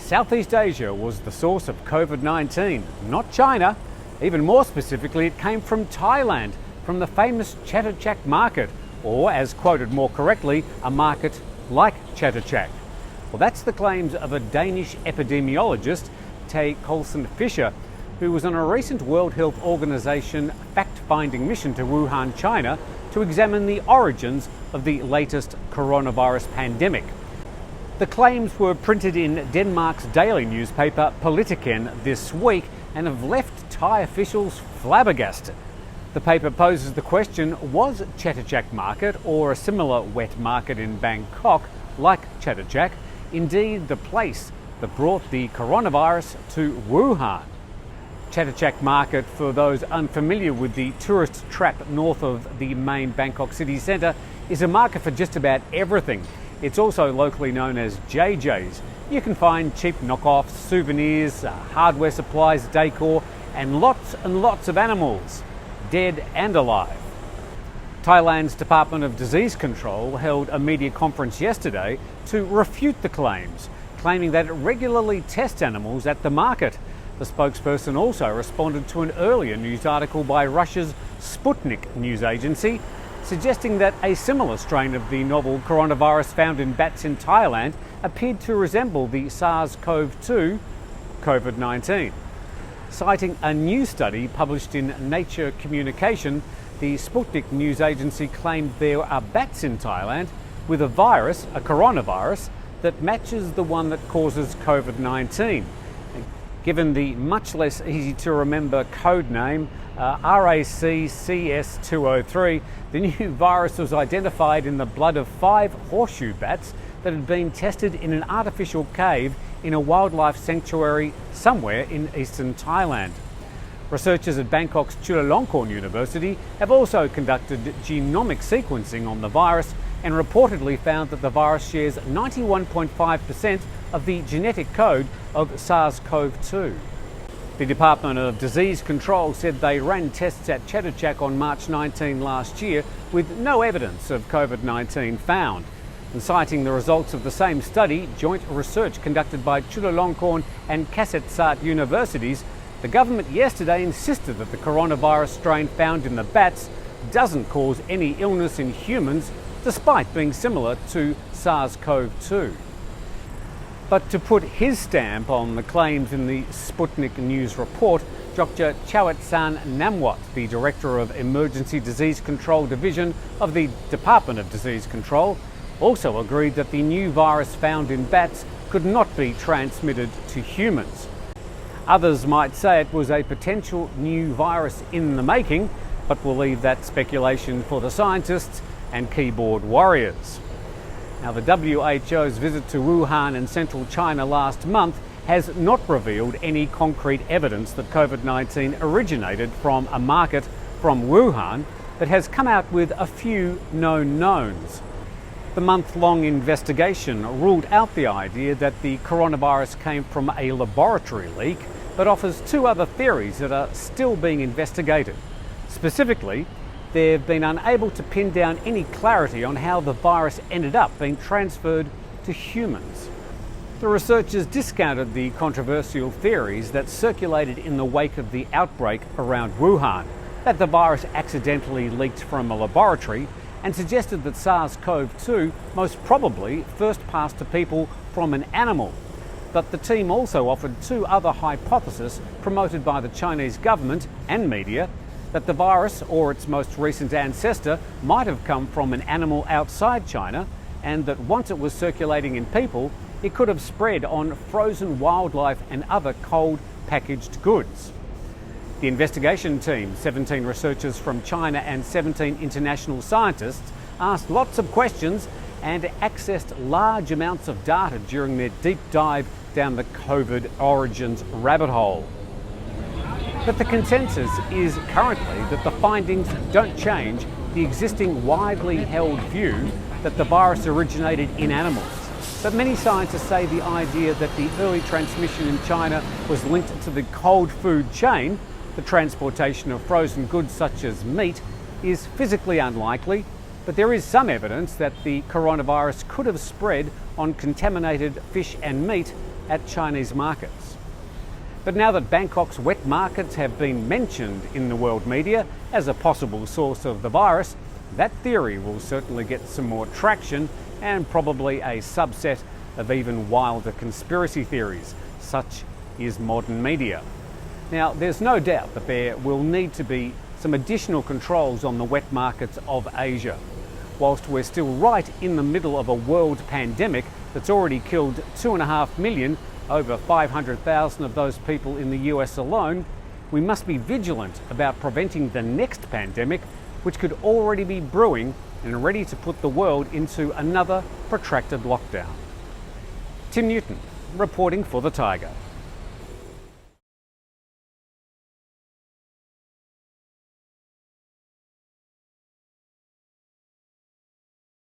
Southeast Asia was the source of Covid-19, not China. Even more specifically, it came from Thailand, from the famous Chatuchak Market, or as quoted more correctly, a market like Chatuchak. Well, that's the claims of a Danish epidemiologist, Thea Kolsen Fischer, who was on a recent World Health Organization fact-finding mission to Wuhan, China, to examine the origins of the latest coronavirus pandemic. The claims were printed in Denmark's daily newspaper Politiken this week and have left Thai officials flabbergasted. The paper poses the question, was Chatuchak Market, or a similar wet market in Bangkok like Chatuchak, indeed the place that brought the coronavirus to Wuhan? Chatuchak Market, for those unfamiliar with the tourist trap north of the main Bangkok city centre, is a market for just about everything. It's also locally known as JJ's. You can find cheap knockoffs, souvenirs, hardware supplies, decor, and lots of animals, dead and alive. Thailand's Department of Disease Control held a media conference yesterday to refute the claims, claiming that it regularly tests animals at the market. The spokesperson also responded to an earlier news article by Russia's Sputnik news agency, suggesting that a similar strain of the novel coronavirus found in bats in Thailand appeared to resemble the SARS-CoV-2 Covid-19. Citing a new study published in Nature Communication, the Sputnik news agency claimed there are bats in Thailand with a virus, a coronavirus, that matches the one that causes Covid-19. Given the much less easy to remember code name RACCS203, the new virus was identified in the blood of 5 horseshoe bats that had been tested in an artificial cave in a wildlife sanctuary somewhere in eastern Thailand. Researchers at Bangkok's Chulalongkorn University have also conducted genomic sequencing on the virus and reportedly found that the virus shares 91.5% of the genetic code of SARS-CoV-2. The Department of Disease Control said they ran tests at Chatuchak on March 19 last year with no evidence of Covid-19 found. And citing the results of the same study, joint research conducted by Chulalongkorn and Kasetsart universities, the government yesterday insisted that the coronavirus strain found in the bats doesn't cause any illness in humans, despite being similar to SARS-CoV-2. But to put his stamp on the claims in the Sputnik News report, Dr. Chawatsan Namwat, the Director of Emergency Disease Control Division of the Department of Disease Control, also agreed that the new virus found in bats could not be transmitted to humans. Others might say it was a potential new virus in the making, but we'll leave that speculation for the scientists and keyboard warriors. Now, the WHO's visit to Wuhan in central China last month has not revealed any concrete evidence that Covid-19 originated from a market from Wuhan, but has come out with a few known knowns. The month-long investigation ruled out the idea that the coronavirus came from a laboratory leak, but offers 2 other theories that are still being investigated. Specifically, they've been unable to pin down any clarity on how the virus ended up being transferred to humans. The researchers discounted the controversial theories that circulated in the wake of the outbreak around Wuhan, that the virus accidentally leaked from a laboratory, and suggested that SARS-CoV-2 most probably first passed to people from an animal. But the team also offered 2 other hypotheses promoted by the Chinese government and media, that the virus or its most recent ancestor might have come from an animal outside China, and that once it was circulating in people, it could have spread on frozen wildlife and other cold packaged goods. The investigation team, 17 researchers from China and 17 international scientists, asked lots of questions and accessed large amounts of data during their deep dive down the COVID origins rabbit hole. But the consensus is currently that the findings don't change the existing widely held view that the virus originated in animals. But many scientists say the idea that the early transmission in China was linked to the cold food chain, the transportation of frozen goods such as meat, is physically unlikely, but there is some evidence that the coronavirus could have spread on contaminated fish and meat at Chinese markets. But now that Bangkok's wet markets have been mentioned in the world media as a possible source of the virus, that theory will certainly get some more traction and probably a subset of even wilder conspiracy theories. Such is modern media. Now, there's no doubt that there will need to be some additional controls on the wet markets of Asia. Whilst we're still right in the middle of a world pandemic that's already killed 2.5 million, over 500,000 of those people in the US alone, we must be vigilant about preventing the next pandemic, which could already be brewing and ready to put the world into another protracted lockdown. Tim Newton, reporting for the Thaiger.